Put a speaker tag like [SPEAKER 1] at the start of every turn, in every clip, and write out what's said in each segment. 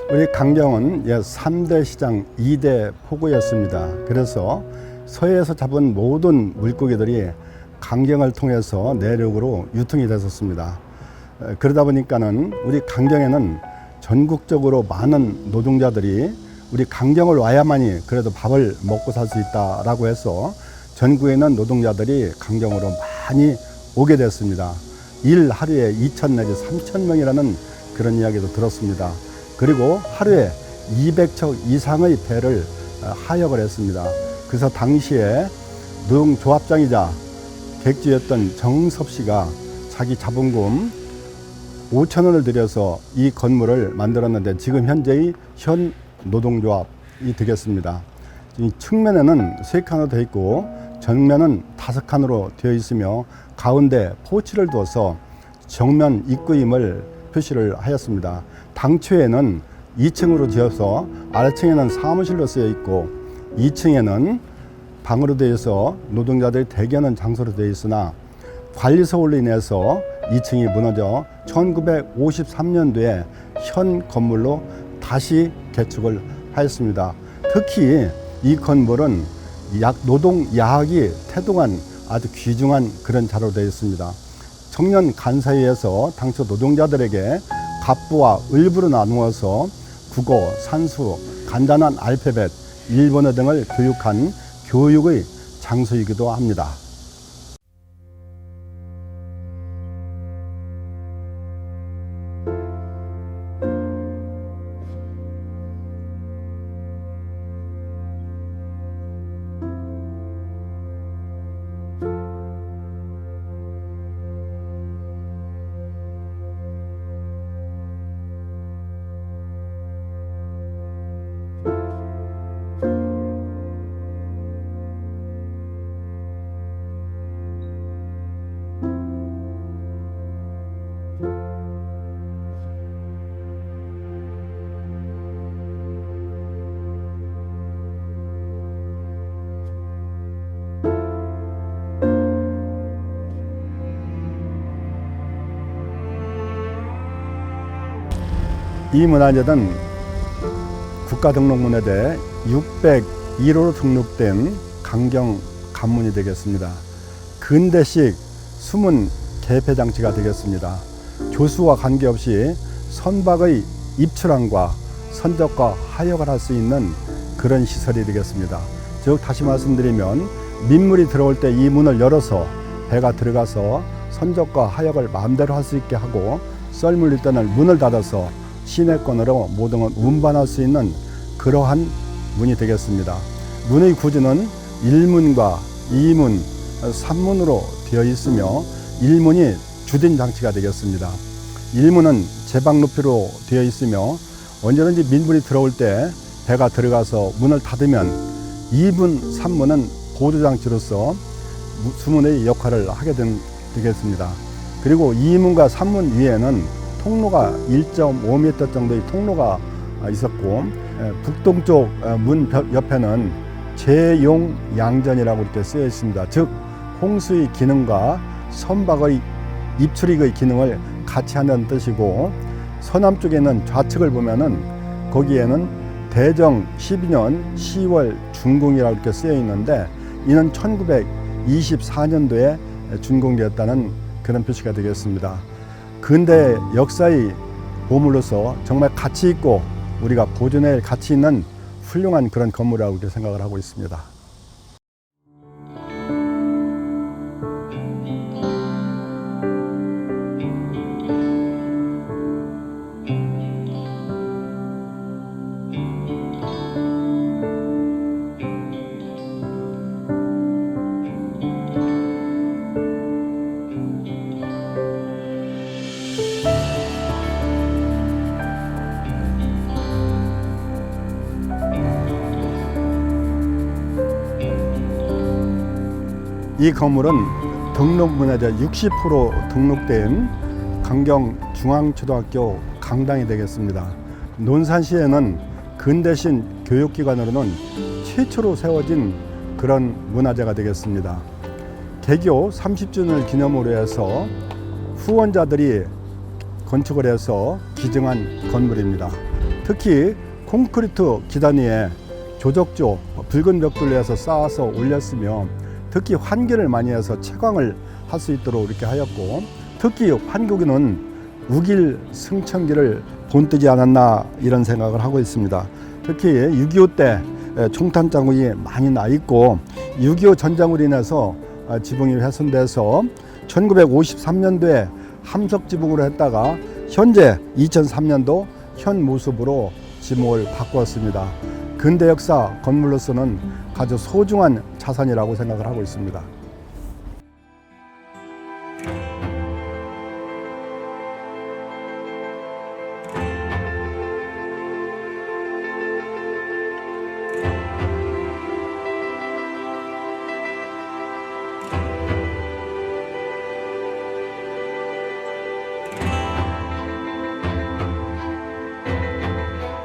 [SPEAKER 1] 우리 강경은 3대 시장 2대 포구였습니다. 그래서 서해에서 잡은 모든 물고기들이 강경을 통해서 내륙으로 유통이 됐었습니다. 그러다 보니까는 우리 강경에는 전국적으로 많은 노동자들이 우리 강경을 와야만이 그래도 밥을 먹고 살 수 있다라고 해서 전국에 있는 노동자들이 강경으로 많이 오게 됐습니다. 일 하루에 2천 내지 3천 명이라는 그런 이야기도 들었습니다. 그리고 하루에 200척 이상의 배를 하역을 했습니다. 그래서 당시에 노동조합장이자 객주였던 정섭 씨가 자기 자본금 5천 원을 들여서 이 건물을 만들었는데 지금 현재의 현 노동조합이 되겠습니다. 이 측면에는 3칸으로 되어 있고 정면은 5칸으로 되어 있으며 가운데 포치를 둬서 정면 입구임을 표시를 하였습니다. 당초에는 2층으로 지어서 아래층에는 사무실로 쓰여 있고 2층에는 방으로 되어 있어 노동자들이 대기하는 장소로 되어 있으나 관리소홀로 인해서 2층이 무너져 1953년도에 현 건물로 다시 개축을 하였습니다. 특히 이 건물은 노동 야학이 태동한 아주 귀중한 그런 자료로 되어 있습니다. 청년 간사회에서 당초 노동자들에게 갑부와 을부로 나누어서 국어, 산수, 간단한 알파벳, 일본어 등을 교육한 교육의 장소이기도 합니다. 이 문화재는 국가등록문화재 601호로 등록된 강경 관문이 되겠습니다. 근대식 숨은 개폐장치가 되겠습니다. 교수와 관계없이 선박의 입출항과 선적과 하역을 할 수 있는 그런 시설이 되겠습니다. 즉 다시 말씀드리면 민물이 들어올 때 이 문을 열어서 배가 들어가서 선적과 하역을 마음대로 할 수 있게 하고 썰물릴 때는 문을 닫아서 시내권으로 모든 걸 운반할 수 있는 그러한 문이 되겠습니다. 문의 구조는 1문과 2문, 3문으로 되어 있으며 1문이 주된 장치가 되겠습니다. 1문은 제방 높이로 되어 있으며 언제든지 민물이 들어올 때 배가 들어가서 문을 닫으면 2문, 3문은 보조 장치로서 수문의 역할을 하게 되겠습니다. 그리고 2문과 3문 위에는 통로가 1.5m 정도의 통로가 있었고 북동쪽 문 옆에는 제용양전이라고 이렇게 쓰여 있습니다. 즉 홍수의 기능과 선박의 입출입의 기능을 같이 하는 뜻이고 서남 쪽에 있는 좌측을 보면은 거기에는 대정 12년 10월 준공이라고 이렇게 쓰여 있는데 이는 1924년도에 준공되었다는 그런 표시가 되겠습니다. 근대 역사의 보물로서 정말 가치 있고 우리가 보존할 가치 있는 훌륭한 그런 건물이라고 생각을 하고 있습니다. 이 건물은 등록문화재 60% 등록된 강경중앙초등학교 강당이 되겠습니다. 논산시에는 근대신 교육기관으로는 최초로 세워진 그런 문화재가 되겠습니다. 개교 30주년을 기념으로 해서 후원자들이 건축을 해서 기증한 건물입니다. 특히 콘크리트 기단 위에 조적조 붉은 벽돌에서 쌓아서 올렸으며 특히 환기를 많이 해서 채광을 할 수 있도록 이렇게 하였고 특히 환기구는 우길 승천기를 본뜨지 않았나 이런 생각을 하고 있습니다. 특히 6.25 때 총탄 자국이 많이 나 있고 6.25 전쟁으로 인해서 지붕이 훼손돼서 1953년도에 함석 지붕으로 했다가 현재 2003년도 현 모습으로 지붕을 바꾸었습니다. 근대 역사 건물로서는 아주 소중한 자산이라고 생각을 하고 있습니다.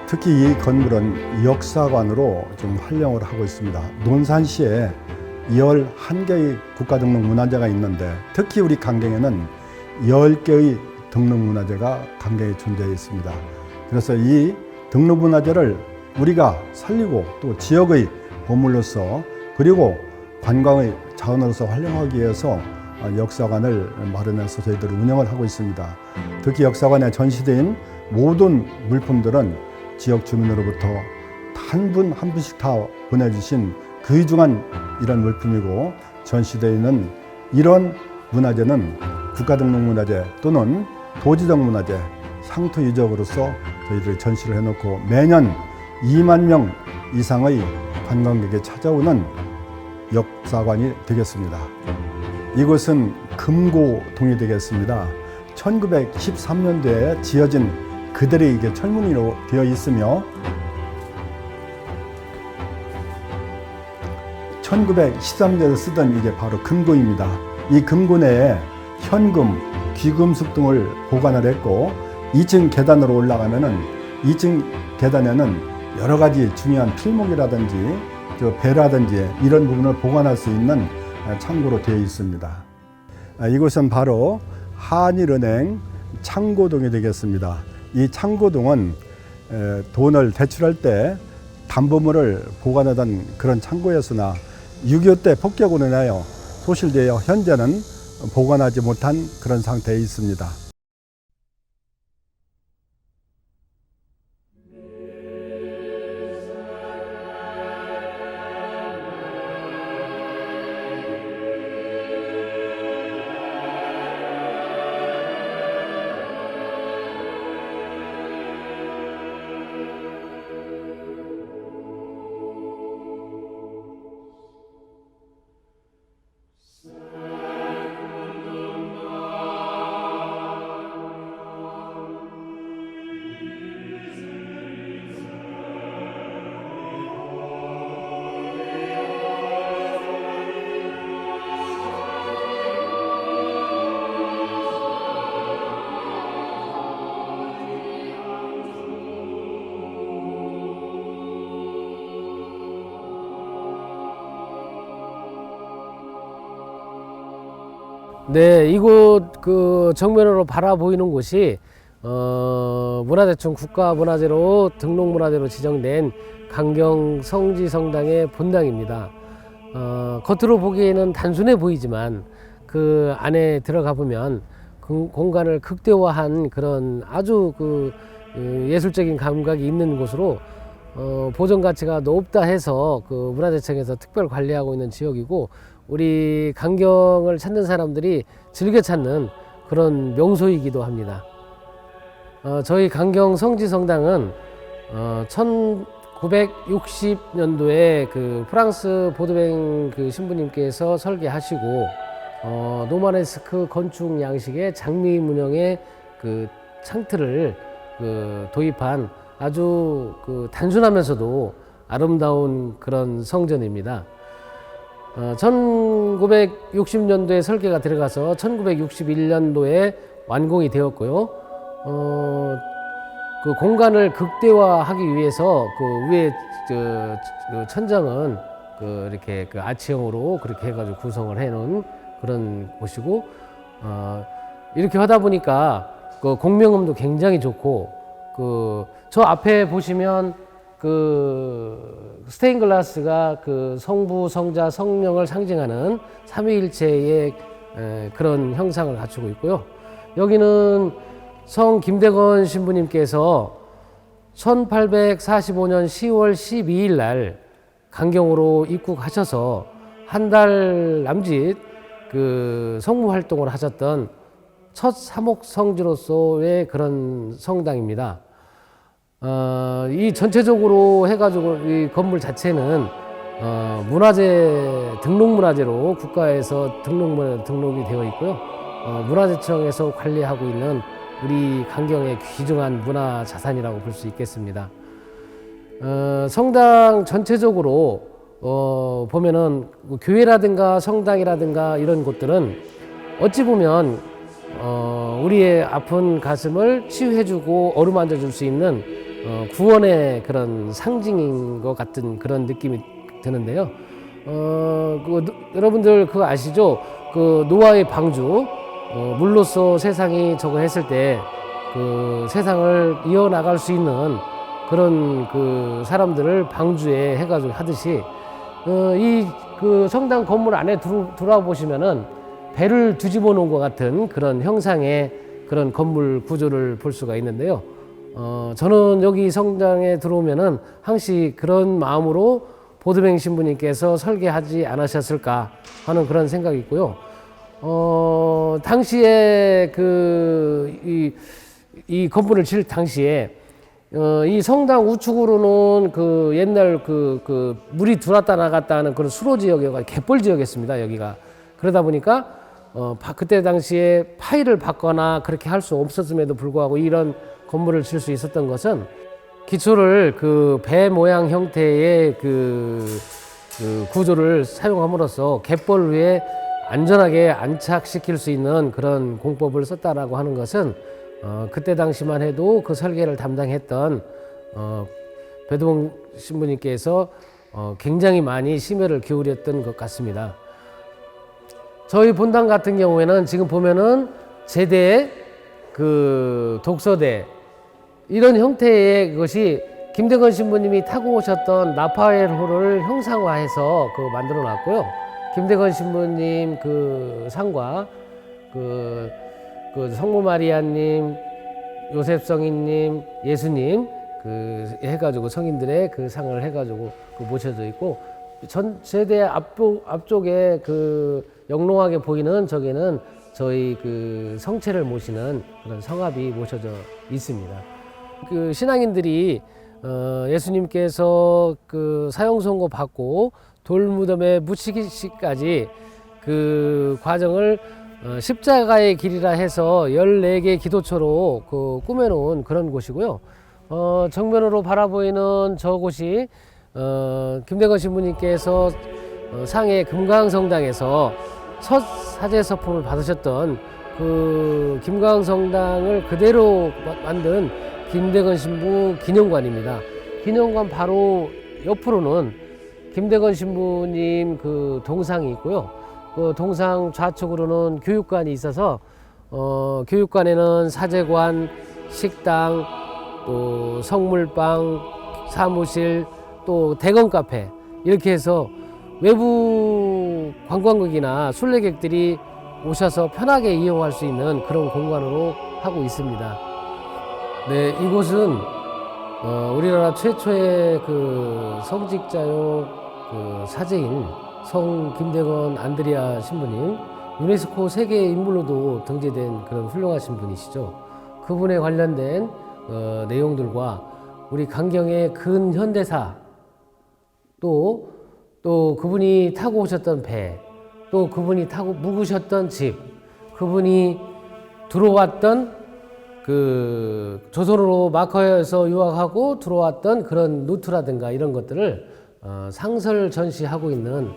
[SPEAKER 1] 특히 이 건물은 역사관으로 좀 활용을 하고 있습니다. 논산시에 11개의 국가등록문화재가 있는데 특히 우리 강경에는 10개의 등록문화재가 강경에 존재해 있습니다. 그래서 이 등록문화재를 우리가 살리고 또 지역의 보물로서 그리고 관광의 자원으로서 활용하기 위해서 역사관을 마련해서 저희들이 운영을 하고 있습니다. 특히 역사관에 전시된 모든 물품들은 지역 주민으로부터 한 분 한 분씩 다 보내주신 귀중한 이런 물품이고 전시되어 있는 이런 문화재는 국가등록문화재 또는 도지적 문화재 상토 유적으로서 저희들이 전시를 해놓고 매년 2만 명 이상의 관광객이 찾아오는 역사관이 되겠습니다. 이곳은 금고동이 되겠습니다. 1913년도에 지어진 그들의 이게 철문으로 되어 있으며 1913년에 쓰던 이게 바로 금고입니다. 이 금고 내에 현금, 귀금속 등을 보관을 했고 2층 계단으로 올라가면은 2층 계단에는 여러 가지 중요한 필목이라든지 배라든지 이런 부분을 보관할 수 있는 창고로 되어 있습니다. 이곳은 바로 한일은행 창고동이 되겠습니다. 이 창고동은 돈을 대출할 때 담보물을 보관하던 그런 창고였으나 6.25 때 폭격으로 인하여 소실되어 현재는 보관하지 못한 그런 상태에 있습니다.
[SPEAKER 2] 네, 이곳 그 정면으로 바라보이는 곳이 문화재청 국가문화재로 등록문화재로 지정된 강경 성지성당의 본당입니다. 겉으로 보기에는 단순해 보이지만 그 안에 들어가 보면 그 공간을 극대화한 그런 아주 예술적인 감각이 있는 곳으로 보존 가치가 높다 해서 그 문화재청에서 특별 관리하고 있는 지역이고 우리 강경을 찾는 사람들이 즐겨 찾는 그런 명소이기도 합니다. 저희 강경 성지성당은 1960년도에 그 프랑스 보드뱅 그 신부님께서 설계하시고 노마네스크 건축 양식의 장미 문형의 그 창틀을 도입한 아주 단순하면서도 아름다운 그런 성전입니다. 1960년도에 설계가 들어가서 1961년도에 완공이 되었고요. 그 공간을 극대화하기 위해서 그 위에 그 천장은 이렇게 아치형으로 그렇게 해가지고 구성을 해놓은 그런 곳이고, 이렇게 하다 보니까 그 공명음도 굉장히 좋고 저 앞에 보시면 그 스테인글라스가 그 성부, 성자, 성령을 상징하는 삼위일체의 그런 형상을 갖추고 있고요. 여기는 성 김대건 신부님께서 1845년 10월 12일 날 강경으로 입국하셔서 한 달 남짓 그 성무 활동을 하셨던 첫 사목 성지로서의 그런 성당입니다. 이 전체적으로 해가지고 이 건물 자체는 문화재 등록문화재로 국가에서 등록이 되어 있고요. 문화재청에서 관리하고 있는 우리 강경의 귀중한 문화자산이라고 볼 수 있겠습니다. 성당 전체적으로 보면은 교회라든가 성당이라든가 이런 곳들은 어찌 보면 우리의 아픈 가슴을 치유해주고 어루만져 줄 수 있는 구원의 그런 상징인 것 같은 그런 느낌이 드는데요. 여러분들 그거 아시죠? 그 노아의 방주, 물로써 세상이 저거 했을 때 그 세상을 이어나갈 수 있는 그런 그 사람들을 방주에 해가지고 하듯이 이 그 성당 건물 안에 들어보시면은 배를 뒤집어 놓은 것 같은 그런 형상의 그런 건물 구조를 볼 수가 있는데요. 저는 여기 성당에 들어오면은 항시 그런 마음으로 보드뱅 신부님께서 설계하지 않으셨을까 하는 그런 생각이 있고요. 당시에 이 건물을 지을 당시에 이 성당 우측으로는 그 옛날 그 물이 들어왔다 나갔다 하는 그런 수로 지역이어서 갯벌 지역이었습니다. 여기가. 그러다 보니까 그때 당시에 파일을 받거나 그렇게 할 수 없었음에도 불구하고 이런 건물을 지을 수 있었던 것은 기초를 그 배 모양 형태의 그 구조를 사용함으로써 갯벌 위에 안전하게 안착시킬 수 있는 그런 공법을 썼다라고 하는 것은 그때 당시만 해도 그 설계를 담당했던 배도봉 신부님께서 굉장히 많이 심혈을 기울였던 것 같습니다. 저희 본당 같은 경우에는 지금 보면은 제대, 그 독서대 이런 형태의 것이 김대건 신부님이 타고 오셨던 라파엘호를 형상화해서 만들어 놨고요. 김대건 신부님 그 상과 그 성모 마리아님, 요셉성인님, 예수님 해가지고 성인들의 그 상을 해가지고 모셔져 있고 전 세대 앞쪽에 그 영롱하게 보이는 저기는 저희 그 성체를 모시는 그런 성합이 모셔져 있습니다. 그 신앙인들이 예수님께서 그 사형 선고 받고 돌무덤에 묻히기까지 그 과정을 십자가의 길이라 해서 14개 기도처로 꾸며놓은 그런 곳이고요. 정면으로 바라보이는 저곳이 김대건 신부님께서 상해 금강성당에서 첫 사제서품을 받으셨던 그 김강성당을 그대로 만든 김대건 신부 기념관입니다. 기념관 바로 옆으로는 김대건 신부님 그 동상이 있고요. 그 동상 좌측으로는 교육관이 있어서 교육관에는 사제관, 식당, 또 성물방, 사무실, 또 대건 카페 이렇게 해서 외부 관광객이나 순례객들이 오셔서 편하게 이용할 수 있는 그런 공간으로 하고 있습니다. 네, 이곳은 우리나라 최초의 그 성직자요 그 사제인 성 김대건 안드레아 신부님, 유네스코 세계 인물로도 등재된 그런 훌륭하신 분이시죠. 그분에 관련된 내용들과 우리 강경의 근현대사, 또 그분이 타고 오셨던 배, 또 그분이 타고 묵으셨던 집, 그분이 들어왔던 그 조선으로 마카오에서 유학하고 들어왔던 그런 루트라든가 이런 것들을 상설 전시하고 있는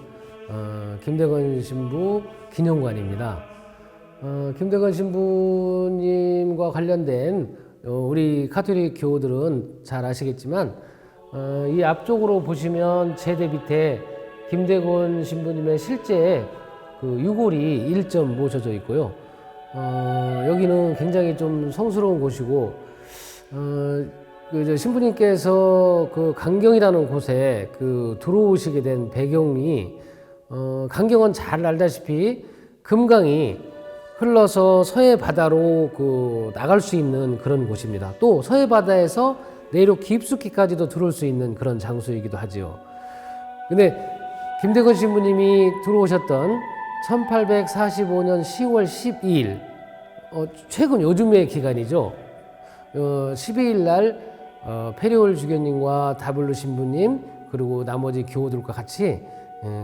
[SPEAKER 2] 김대건 신부 기념관입니다. 김대건 신부님과 관련된 우리 가톨릭 교우들은 잘 아시겠지만 이 앞쪽으로 보시면 제대 밑에 김대건 신부님의 실제 그 유골이 1점 모셔져 있고요. 여기는 굉장히 좀 성스러운 곳이고 신부님께서 그 강경이라는 곳에 그 들어오시게 된 배경이 강경은 잘 알다시피 금강이 흘러서 서해 바다로 그 나갈 수 있는 그런 곳입니다. 또 서해 바다에서 내륙 깊숙이까지도 들어올 수 있는 그런 장소이기도 하지요. 근데 김대건 신부님이 들어오셨던 1845년 10월 12일, 최근 요즘의 기간이죠. 12일 날 페리올 주교님과 다블루 신부님 그리고 나머지 교우들과 같이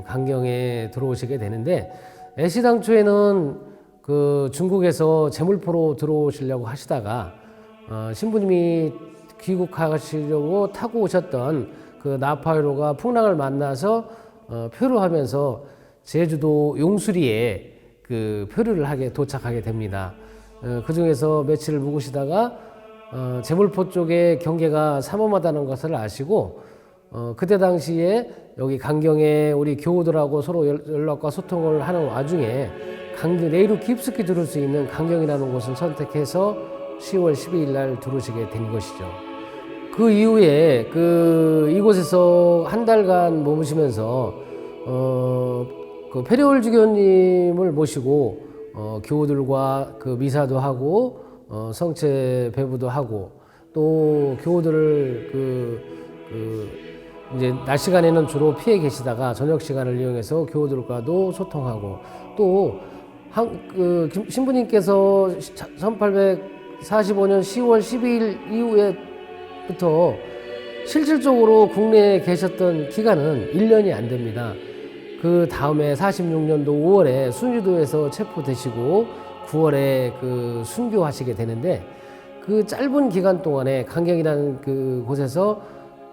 [SPEAKER 2] 강경에 들어오시게 되는데, 애시당초에는 그 중국에서 제물포로 들어오시려고 하시다가 신부님이 귀국하시려고 타고 오셨던 그 나파회로가 풍랑을 만나서 표류하면서 제주도 용수리에 그 표류를 하게 도착하게 됩니다. 그 중에서 며칠을 묵으시다가 제물포 쪽에 경계가 삼엄하다는 것을 아시고 그때 당시에 여기 강경에 우리 교우들하고 서로 연락과 소통을 하는 와중에 내륙 깊숙이 들을 수 있는 강경이라는 곳을 선택해서 10월 12일 날 들어오시게 된 것이죠. 그 이후에 이곳에서 한 달간 머무시면서 그 페리올 주교님을 모시고 교우들과 그 미사도 하고 성체 배부도 하고, 또 교우들을 이제 낮 시간에는 주로 피해 계시다가 저녁 시간을 이용해서 교우들과도 소통하고, 또 신부님께서 1845년 10월 12일 이후에부터 실질적으로 국내에 계셨던 기간은 1년이 안 됩니다. 그 다음에 46년도 5월에 순주도에서 체포되시고 9월에 그 순교하시게 되는데, 그 짧은 기간 동안에 강경이라는 그 곳에서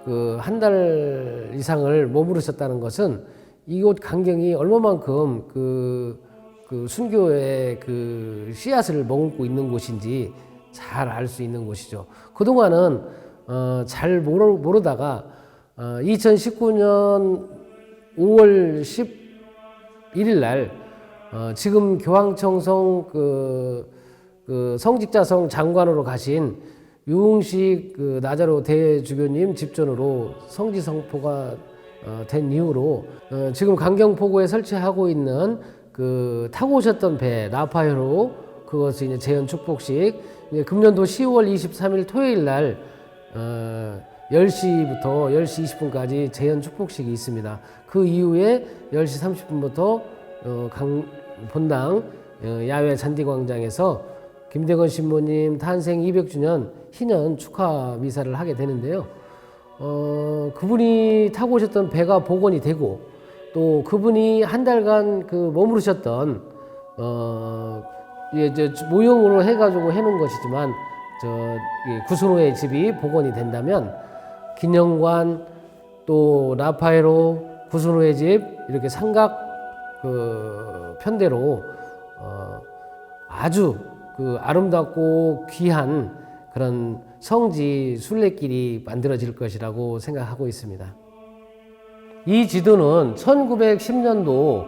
[SPEAKER 2] 그 한 달 이상을 머무르셨다는 것은 이곳 강경이 얼마만큼 그 순교의 그 씨앗을 머금고 있는 곳인지 잘 알 수 있는 곳이죠. 그동안은 잘 모르다가 2019년 5월 11일 날 지금 교황청성 그 성직자성 장관으로 가신 유흥식 그 나자로 대주교님 집전으로 성지 선포가 된 이후로 지금 강경포구에 설치하고 있는 그 타고 오셨던 배 나파회로, 그것을 이제 재현 축복식, 이제 금년도 10월 23일 토요일 날 10시부터 10시 20분까지 재현 축복식이 있습니다. 그 이후에 10시 30분부터 본당 야외 잔디광장에서 김대건 신부님 탄생 200주년 희년 축하 미사를 하게 되는데요. 그분이 타고 오셨던 배가 복원이 되고, 또 그분이 한 달간 그 머무르셨던 이제 모형으로 해가지고 해놓은 것이지만 구순호의 집이 복원이 된다면 기념관, 또 라파에로, 구순호의 집 이렇게 삼각 그 편대로 아주 그 아름답고 귀한 그런 성지 순례길이 만들어질 것이라고 생각하고 있습니다. 이 지도는 1910년도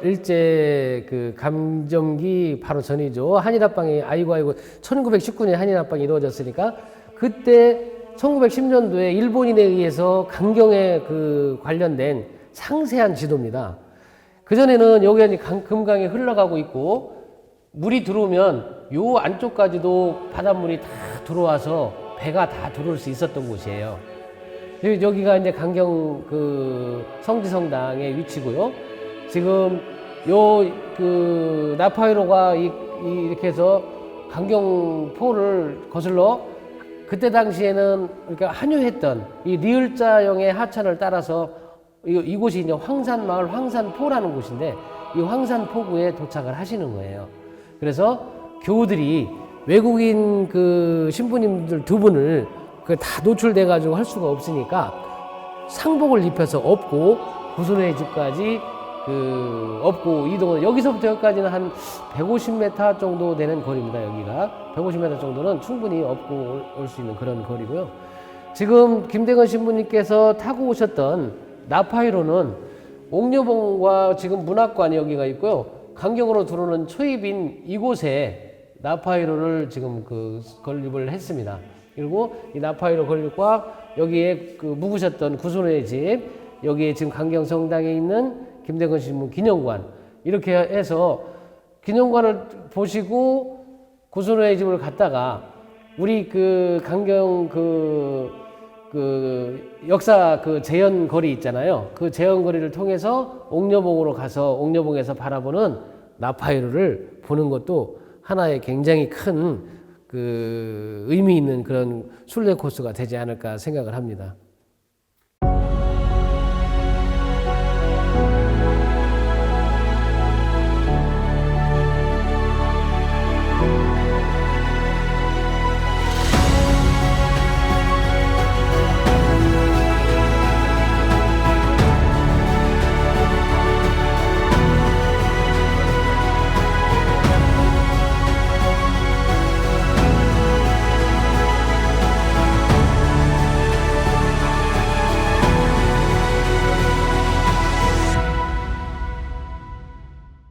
[SPEAKER 2] 일제 그 감정기 바로 전이죠. 한일합방이 1919년에 한일합방이 이루어졌으니까 그때 1910년도에 일본인에 의해서 강경에 그 관련된 상세한 지도입니다. 그전에는 여기 금강이 흘러가고 있고, 물이 들어오면 요 안쪽까지도 바닷물이 다 들어와서 배가 다 들어올 수 있었던 곳이에요. 여기가 이제 강경 그 성지성당의 위치고요. 지금 요 그 나파회로가 이렇게 해서 강경포를 거슬러 그때 당시에는 그러니까 한유했던 이 리을자형의 하천을 따라서 이곳이 이제 황산마을 황산포라는 곳인데, 이 황산포구에 도착을 하시는 거예요. 그래서 교우들이 외국인 그 신부님들 두 분을 그 다 노출돼 가지고 할 수가 없으니까 상복을 입혀서 업고 구순호의 집까지 그 업고 이동을, 여기서부터 여기까지는 한 150m 정도 되는 거리입니다. 여기가 150m 정도는 충분히 업고 올 수 있는 그런 거리고요. 지금 김대건 신부님께서 타고 오셨던 나파회로는 옥녀봉과 지금 문학관이 여기가 있고요. 강경으로 들어오는 초입인 이곳에 나파회로를 지금 그 건립을 했습니다. 그리고 이 나파이로 건립과 여기에 그 묵으셨던 구순호의 집, 여기에 지금 강경성당에 있는 김대건 신부 기념관, 이렇게 해서 기념관을 보시고 구순호의 집을 갔다가 우리 그 강경 그 역사 그 재현 거리 있잖아요. 그 재현 거리를 통해서 옥녀봉으로 가서 옥녀봉에서 바라보는 나파이루를 보는 것도 하나의 굉장히 큰 그 의미 있는 그런 순례 코스가 되지 않을까 생각을 합니다.